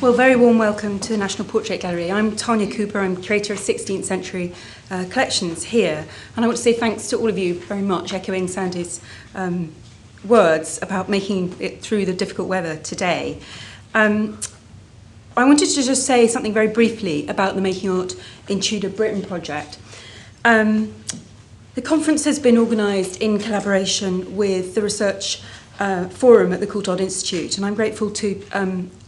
Well, very warm welcome to the National Portrait Gallery. I'm Tarnya Cooper, I'm curator of 16th century collections here, and I want to say thanks to all of you very much, echoing Sandy's words about making it through the difficult weather today. I wanted to just say something very briefly about the Making Art in Tudor Britain project. The conference has been organised in collaboration with the Research Forum at the Courtauld Institute, and I'm grateful to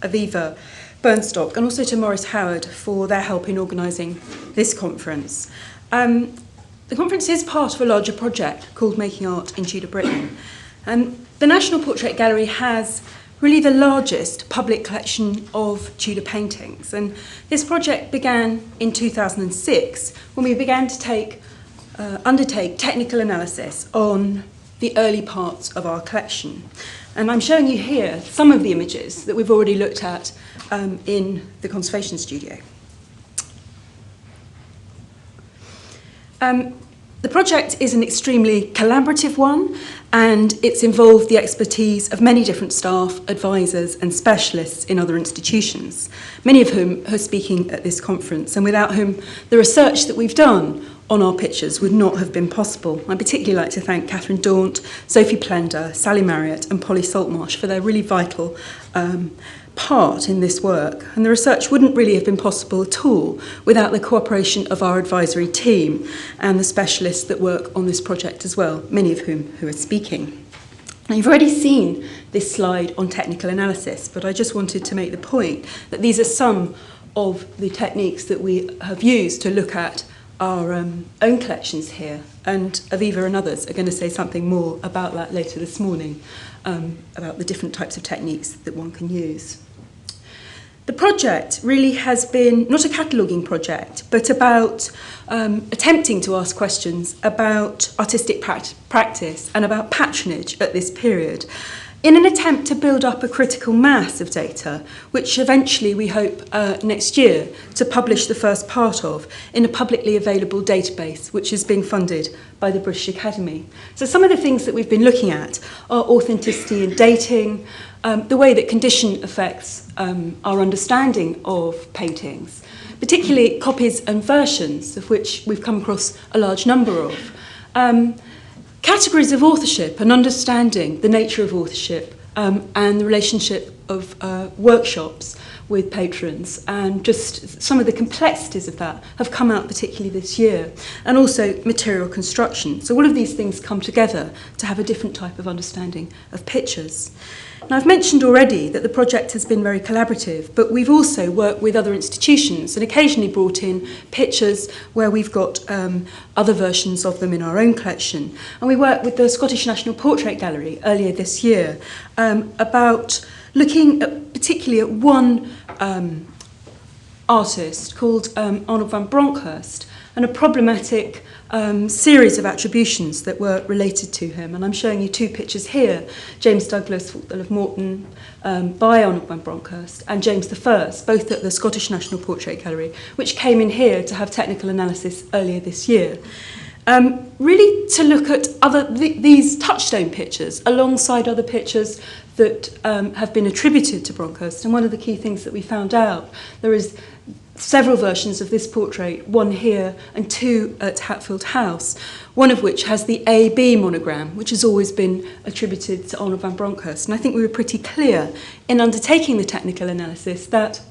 Aviva Burnstock and also to Maurice Howard for their help in organising this conference. The conference is part of a larger project called Making Art in Tudor Britain. The National Portrait Gallery has really the largest public collection of Tudor paintings, and this project began in 2006 when we began to undertake technical analysis on the early parts of our collection. And I'm showing you here some of the images that we've already looked at in the conservation studio. The project is an extremely collaborative one, and it's involved the expertise of many different staff, advisors and specialists in other institutions, many of whom are speaking at this conference, and without whom the research that we've done on our pictures would not have been possible. I'd particularly like to thank Catherine Daunt, Sophie Plender, Sally Marriott and Polly Saltmarsh for their really vital part in this work. And the research wouldn't really have been possible at all without the cooperation of our advisory team and the specialists that work on this project as well, many of whom are speaking. Now, you've already seen this slide on technical analysis, but I just wanted to make the point that these are some of the techniques that we have used to look at our own collections here, and Aviva and others are going to say something more about that later this morning, about the different types of techniques that one can use. The project really has been not a cataloguing project, but about attempting to ask questions about artistic practice and about patronage at this period, in an attempt to build up a critical mass of data, which eventually we hope next year to publish the first part of in a publicly available database, which is being funded by the British Academy. So some of the things that we've been looking at are authenticity and dating, the way that condition affects our understanding of paintings, particularly copies and versions, of which we've come across a large number of. Categories of authorship and understanding the nature of authorship and the relationship of workshops with patrons, and just some of the complexities of that have come out particularly this year, and also material construction. So all of these things come together to have a different type of understanding of pictures. Now, I've mentioned already that the project has been very collaborative, but we've also worked with other institutions and occasionally brought in pictures where we've got other versions of them in our own collection. And we worked with the Scottish National Portrait Gallery earlier this year about looking at, particularly at one artist called Arnold van Bronckhorst, and a problematic series of attributions that were related to him. And I'm showing you two pictures here, James Douglas, Earl of Morton, by Arnold van Bronckhorst, and James I, both at the Scottish National Portrait Gallery, which came in here to have technical analysis earlier this year. Really to look at these touchstone pictures alongside other pictures that have been attributed to Bronckhorst. And one of the key things that we found out, there is several versions of this portrait, one here and two at Hatfield House, one of which has the AB monogram, which has always been attributed to Arnold van Bronckhorst. And I think we were pretty clear in undertaking the technical analysis that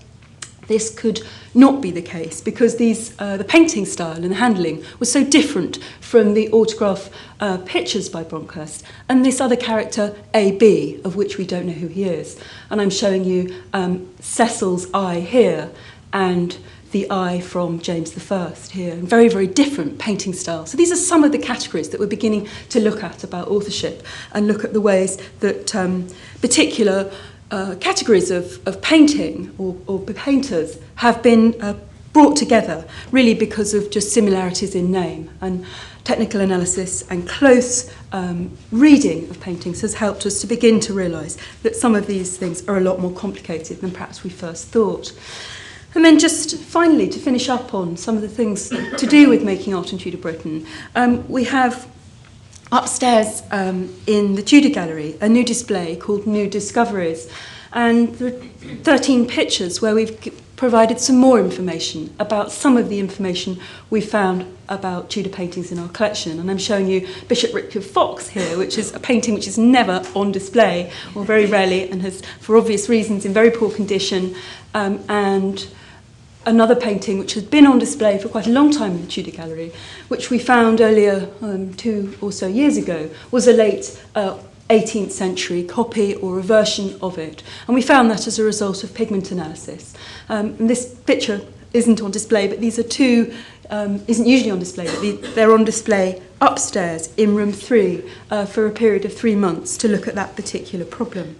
this could not be the case, because the painting style and the handling was so different from the autograph pictures by Bronckhorst, and this other character, AB, of which we don't know who he is. And I'm showing you Cecil's eye here, and the eye from James I here, and very, very different painting styles. So these are some of the categories that we're beginning to look at about authorship, and look at the ways that particular categories of painting or painters have been brought together, really because of just similarities in name. And technical analysis and close reading of paintings has helped us to begin to realise that some of these things are a lot more complicated than perhaps we first thought. And then just finally, to finish up on some of the things to do with making art in Tudor Britain, we have Upstairs in the Tudor Gallery, a new display called New Discoveries, and there are 13 pictures where we've provided some more information about some of the information we found about Tudor paintings in our collection. And I'm showing you Bishop Richard Fox here, which is a painting which is never on display, or very rarely, and has, for obvious reasons, in very poor condition, and another painting which has been on display for quite a long time in the Tudor Gallery, which we found earlier, 2 or so years ago, was a late 18th century copy or a version of it. And we found that as a result of pigment analysis. And this picture isn't on display, but these are two, isn't usually on display, but they're on display upstairs in room 3 for a period of 3 months to look at that particular problem.